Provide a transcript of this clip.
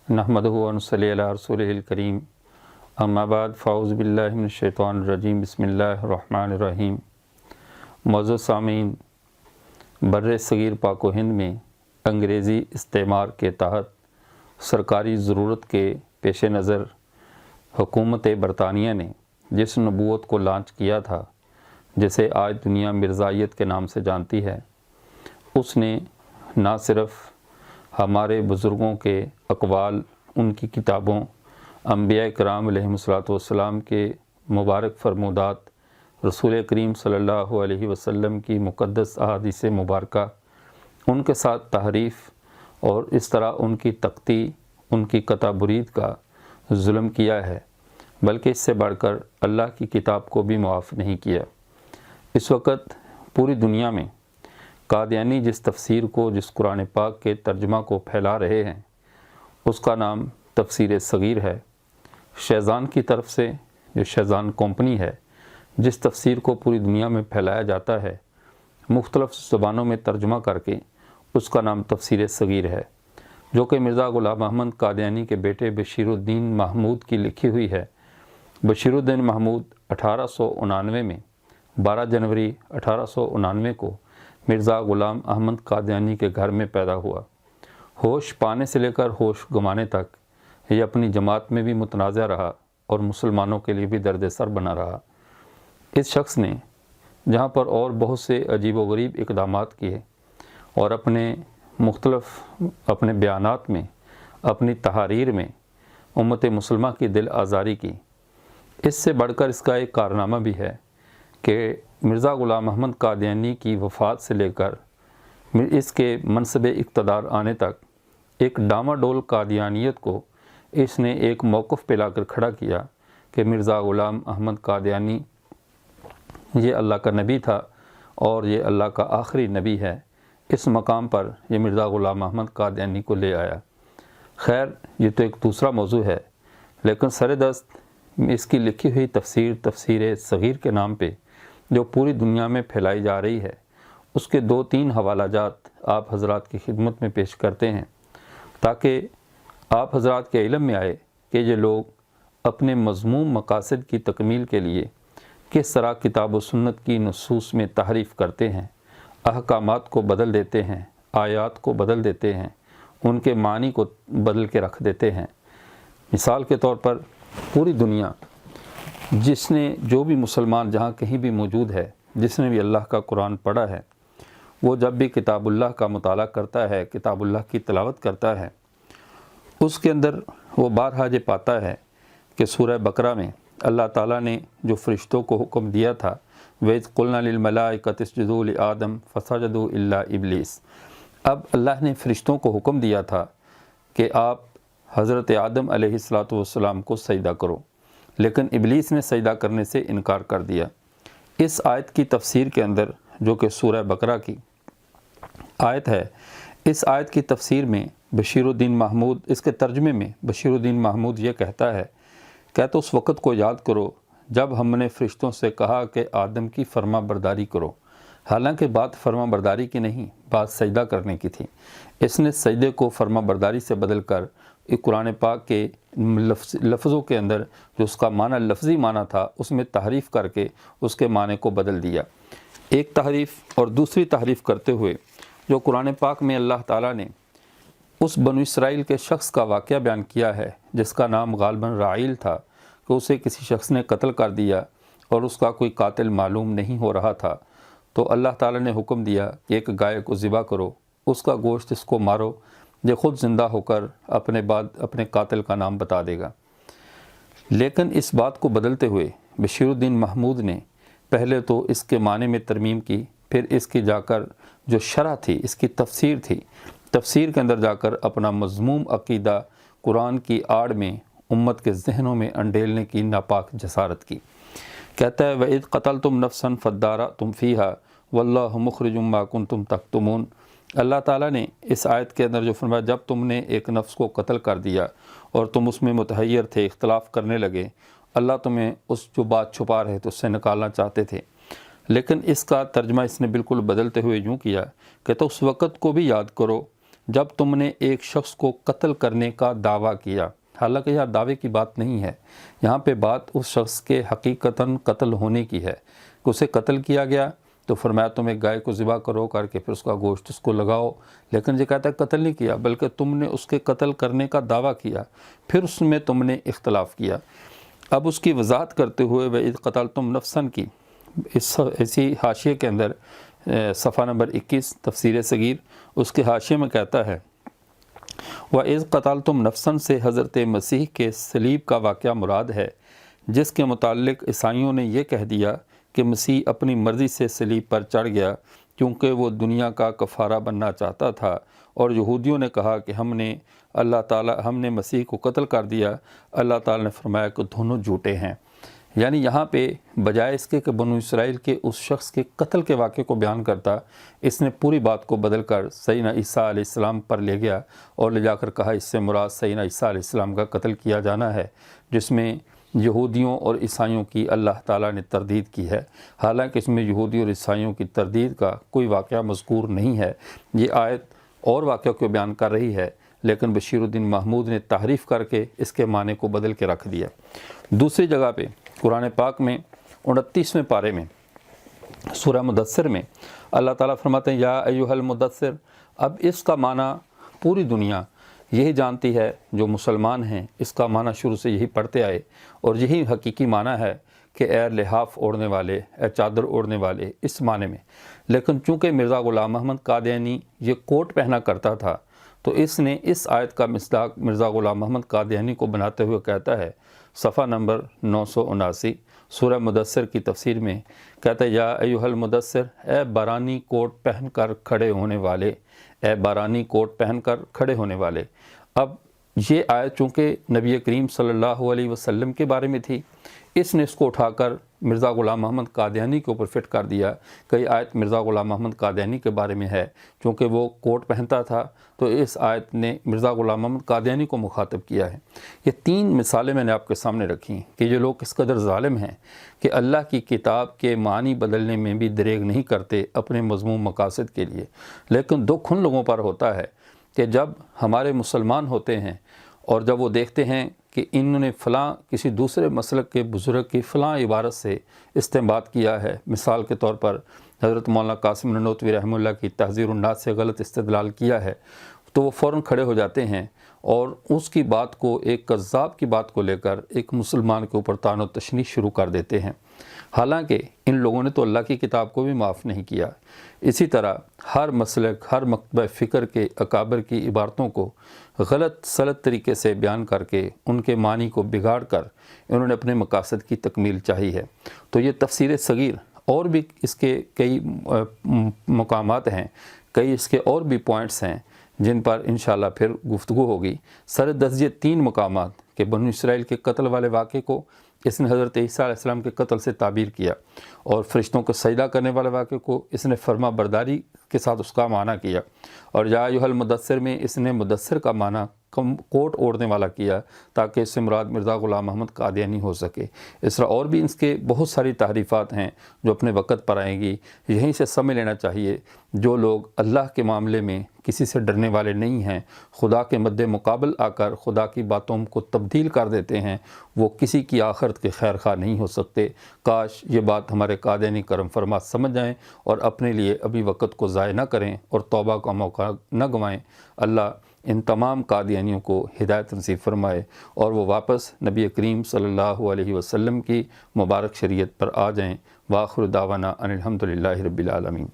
نحمدہ و نصلی علی رسولہ الکریم، اما بعد، فاعوذ باللہ من الشیطان الرجیم، بسم اللہ الرحمن الرحیم۔ معزز سامعین، بر صغیر پاک و ہند میں انگریزی استعمار کے تحت سرکاری ضرورت کے پیش نظر حکومت برطانیہ نے جس نبوت کو لانچ کیا تھا، جسے آج دنیا مرزائیت کے نام سے جانتی ہے، اس نے نہ صرف ہمارے بزرگوں کے اقوال، ان کی کتابوں، انبیاء کرام علیہ السلام کے مبارک فرمودات، رسول کریم صلی اللہ علیہ وسلم کی مقدس احادیث مبارکہ، ان کے ساتھ تحریف اور اس طرح ان کی تختی، ان کی قطع برید کا ظلم کیا ہے، بلکہ اس سے بڑھ کر اللہ کی کتاب کو بھی معاف نہیں کیا۔ اس وقت پوری دنیا میں قادیانی جس تفسیر کو، جس قرآن پاک کے ترجمہ کو پھیلا رہے ہیں، اس کا نام تفسیر صغیر ہے۔ شیزان کی طرف سے، جو شیزان کمپنی ہے، جس تفسیر کو پوری دنیا میں پھیلایا جاتا ہے، مختلف زبانوں میں ترجمہ کر کے، اس کا نام تفسیر صغیر ہے، جو کہ مرزا غلام احمد قادیانی کے بیٹے بشیر الدین محمود کی لکھی ہوئی ہے۔ بشیر الدین محمود 1899 میں 12 جنوری 1899 کو مرزا غلام احمد قادیانی کے گھر میں پیدا ہوا۔ ہوش پانے سے لے کر ہوش گمانے تک یہ اپنی جماعت میں بھی متنازع رہا اور مسلمانوں کے لیے بھی درد سر بنا رہا۔ اس شخص نے جہاں پر اور بہت سے عجیب و غریب اقدامات کیے اور اپنے بیانات میں، اپنی تحاریر میں امت مسلمہ کی دل آزاری کی، اس سے بڑھ کر اس کا ایک کارنامہ بھی ہے کہ مرزا غلام احمد قادیانی کی وفات سے لے کر اس کے منصب اقتدار آنے تک ایک ڈاماڈول قادیانیت کو اس نے ایک موقف پہ لا کر کھڑا کیا کہ مرزا غلام احمد قادیانی یہ اللہ کا نبی تھا اور یہ اللہ کا آخری نبی ہے۔ اس مقام پر یہ مرزا غلام احمد قادیانی کو لے آیا۔ خیر، یہ تو ایک دوسرا موضوع ہے، لیکن سر دست اس کی لکھی ہوئی تفسیر صغیر کے نام پہ جو پوری دنیا میں پھیلائی جا رہی ہے، اس کے 2-3 حوالہ جات آپ حضرات کی خدمت میں پیش کرتے ہیں، تاکہ آپ حضرات کے علم میں آئے کہ یہ لوگ اپنے مذموم مقاصد کی تکمیل کے لیے کس طرح کتاب و سنت کی نصوص میں تحریف کرتے ہیں، احکامات کو بدل دیتے ہیں، آیات کو بدل دیتے ہیں، ان کے معنی کو بدل کے رکھ دیتے ہیں۔ مثال کے طور پر پوری دنیا، جس نے جو بھی مسلمان جہاں کہیں بھی موجود ہے، جس نے بھی اللہ کا قرآن پڑھا ہے، وہ جب بھی کتاب اللہ کا مطالعہ کرتا ہے، کتاب اللہ کی تلاوت کرتا ہے، اس کے اندر وہ بارہا یہ پاتا ہے کہ سورہ بقرہ میں اللہ تعالیٰ نے جو فرشتوں کو حکم دیا تھا، وَإِذْ قُلْنَا لِلْمَلَائِكَةِ اسْجُدُوا لِآدَمَ فَسَجَدُوا إِلَّا إِبْلِيسَ، اب اللہ نے فرشتوں کو حکم دیا تھا کہ آپ حضرت آدم علیہ السلام کو سجدہ کرو، لیکن ابلیس نے سجدہ کرنے سے انکار کر دیا۔ اس آیت کی تفسیر کے اندر، جو کہ سورہ بقرہ کی آیت ہے، اس آیت کی تفسیر میں بشیر الدین محمود، اس کے ترجمے میں بشیر الدین محمود یہ کہتا ہے کہ تو اس وقت کو یاد کرو جب ہم نے فرشتوں سے کہا کہ آدم کی فرما برداری کرو، حالانکہ بات فرما برداری کی نہیں، بات سجدہ کرنے کی تھی۔ اس نے سجدے کو فرما برداری سے بدل کر ایک قرآن پاک کے لفظوں کے اندر جو اس کا معنی لفظی معنی تھا، اس میں تحریف کر کے اس کے معنی کو بدل دیا۔ ایک تحریف اور دوسری تحریف کرتے ہوئے جو قرآن پاک میں اللہ تعالیٰ نے اس بنو اسرائیل کے شخص کا واقعہ بیان کیا ہے، جس کا نام غالباً رائل تھا، کہ اسے کسی شخص نے قتل کر دیا اور اس کا کوئی قاتل معلوم نہیں ہو رہا تھا، تو اللہ تعالیٰ نے حکم دیا کہ ایک گائے کو ذبح کرو، اس کا گوشت اس کو مارو، یہ خود زندہ ہو کر اپنے قاتل کا نام بتا دے گا۔ لیکن اس بات کو بدلتے ہوئے بشیر الدین محمود نے پہلے تو اس کے معنی میں ترمیم کی، پھر اس کی جا کر جو شرح تھی، اس کی تفسیر تھی، تفسیر کے اندر جا کر اپنا مذموم عقیدہ قرآن کی آڑ میں امت کے ذہنوں میں انڈیلنے کی ناپاک جسارت کی۔ کہتا ہے وَإِذْ قَتَلْتُمْ نَفْسًا فَادَّارَأْتُمْ فِيهَا وَاللَّهُ مُخْرِجٌ مَا كُنْتُمْ تَكْتُمُونَ۔ اللہ تعالیٰ نے اس آیت کے اندر جو فرمایا، جب تم نے ایک نفس کو قتل کر دیا اور تم اس میں متحیر تھے، اختلاف کرنے لگے، اللہ تمہیں اس جو بات چھپا رہے تھے اس سے نکالنا چاہتے تھے، لیکن اس کا ترجمہ اس نے بالکل بدلتے ہوئے یوں کیا کہ تو اس وقت کو بھی یاد کرو جب تم نے ایک شخص کو قتل کرنے کا دعویٰ کیا، حالانکہ یہاں دعوے کی بات نہیں ہے، یہاں پہ بات اس شخص کے حقیقتاً قتل ہونے کی ہے کہ اسے قتل کیا گیا، تو فرمایا تم ایک گائے کو ذبح کرو، کر کے پھر اس کا گوشت اس کو لگاؤ، لیکن یہ کہتا ہے قتل نہیں کیا، بلکہ تم نے اس کے قتل کرنے کا دعویٰ کیا، پھر اس میں تم نے اختلاف کیا۔ اب اس کی وضاحت کرتے ہوئے وَإِذْ قَتَلْتُمْ نَفْسًا کی اسی حاشیے کے اندر صفحہ نمبر 21 تفسیر صغیر، اس کے حاشیے میں کہتا ہے وَإِذْ قَتَلْتُمْ نَفْسًا سے حضرت مسیح کے صلیب کا واقعہ مراد ہے، جس کے متعلق عیسائیوں نے یہ کہہ دیا کہ مسیح اپنی مرضی سے صلیب پر چڑھ گیا کیونکہ وہ دنیا کا کفارہ بننا چاہتا تھا، اور یہودیوں نے کہا کہ ہم نے مسیح کو قتل کر دیا۔ اللہ تعالیٰ نے فرمایا کہ دونوں جھوٹے ہیں، یعنی یہاں پہ بجائے اس کے کہ بنو اسرائیل کے اس شخص کے قتل کے واقعے کو بیان کرتا، اس نے پوری بات کو بدل کر سیدنا عیسیٰ علیہ السلام پر لے گیا اور لے جا کر کہا اس سے مراد سیدنا عیسیٰ علیہ السلام کا قتل کیا جانا ہے، جس میں یہودیوں اور عیسائیوں کی اللہ تعالیٰ نے تردید کی ہے، حالانکہ اس میں یہودیوں اور عیسائیوں کی تردید کا کوئی واقعہ مذکور نہیں ہے۔ یہ آیت اور واقعہ کو بیان کر رہی ہے، لیکن بشیر الدین محمود نے تحریف کر کے اس کے معنی کو بدل کے رکھ دیا۔ دوسری جگہ پہ قرآن پاک میں 29ویں پارے میں سورہ مدثر میں اللہ تعالیٰ فرماتے ہیں یا ایھا المدثر، اب اس کا معنی پوری دنیا یہی جانتی ہے، جو مسلمان ہیں اس کا معنی شروع سے یہی پڑھتے آئے، اور یہی حقیقی معنی ہے کہ اے لحاف اوڑھنے والے، اے چادر اوڑھنے والے، اس معنی میں۔ لیکن چونکہ مرزا غلام احمد قادیانی یہ کوٹ پہنا کرتا تھا، تو اس نے اس آیت کا مصداق مرزا غلام احمد قادیانی کو بناتے ہوئے کہتا ہے، صفحہ نمبر 979 سورہ مدثر کی تفسیر میں کہتا ہے یا ایھا المدثر، اے بارانی کوٹ پہن کر کھڑے ہونے والے، اے بارانی کوٹ پہن کر کھڑے ہونے والے۔ اب یہ آیت چونکہ نبی کریم صلی اللہ علیہ وسلم کے بارے میں تھی، اس نے اس کو اٹھا کر مرزا غلام محمد قادیانی کے اوپر فٹ کر دیا کہ یہ آیت مرزا غلام محمد قادیانی کے بارے میں ہے، چونکہ وہ کوٹ پہنتا تھا، تو اس آیت نے مرزا غلام محمد قادیانی کو مخاطب کیا ہے۔ یہ تین مثالیں میں نے آپ کے سامنے رکھی کہ یہ لوگ کس قدر ظالم ہیں کہ اللہ کی کتاب کے معنی بدلنے میں بھی دریغ نہیں کرتے اپنے مذموم مقاصد کے لیے۔ لیکن دکھ ان لوگوں پر ہوتا ہے کہ جب ہمارے مسلمان ہوتے ہیں اور جب وہ دیکھتے ہیں کہ انہوں نے فلاں کسی دوسرے مسلک کے بزرگ کی فلاں عبارت سے استنباط کیا ہے، مثال کے طور پر حضرت مولانا قاسم نانوتوی رحمہ اللہ کی تحذیر الناس سے غلط استدلال کیا ہے، تو وہ فوراً کھڑے ہو جاتے ہیں اور اس کی بات کو، ایک کذاب کی بات کو لے کر ایک مسلمان کے اوپر طعن و تشنیع شروع کر دیتے ہیں، حالانکہ ان لوگوں نے تو اللہ کی کتاب کو بھی معاف نہیں کیا۔ اسی طرح ہر مسلک، ہر مکتبہ فکر کے اکابر کی عبارتوں کو غلط سلط طریقے سے بیان کر کے ان کے معنی کو بگاڑ کر انہوں نے اپنے مقاصد کی تکمیل چاہی ہے۔ تو یہ تفسیر صغیر اور بھی اس کے کئی مقامات ہیں، کئی اس کے اور بھی پوائنٹس ہیں جن پر انشاءاللہ پھر گفتگو ہوگی۔ سر درجے 3 مقامات کہ بنو اسرائیل کے قتل والے واقعے کو اس نے حضرت عیسیٰ علیہ السلام کے قتل سے تعبیر کیا، اور فرشتوں کو سجدہ کرنے والے واقعے کو اس نے فرما برداری کے ساتھ اس کا معنی کیا، اور یا ایھا المدثر میں اس نے مدثر کا معنی کوٹ اوڑھنے والا کیا تاکہ اس سے مراد مرزا غلام محمد قادیانی ہو سکے۔ اس طرح اور بھی اس کے بہت ساری تحریفات ہیں جو اپنے وقت پر آئیں گی۔ یہیں سے سمجھ لینا چاہیے جو لوگ اللہ کے معاملے میں کسی سے ڈرنے والے نہیں ہیں، خدا کے مد مقابل آ کر خدا کی باتوں کو تبدیل کر دیتے ہیں، وہ کسی کی آخرت کے خیر خواہ نہیں ہو سکتے۔ کاش یہ بات ہمارے قادیانی کرم فرما سمجھ جائیں اور اپنے لیے ابھی وقت کو ضائع نہ کریں اور توبہ کا موقع نہ گنوائیں۔ اللہ ان تمام قادیانیوں کو ہدایت نصیب فرمائے اور وہ واپس نبی کریم صلی اللہ علیہ وسلم کی مبارک شریعت پر آ جائیں۔ وآخر دعوانا ان الحمدللہ رب العالمین۔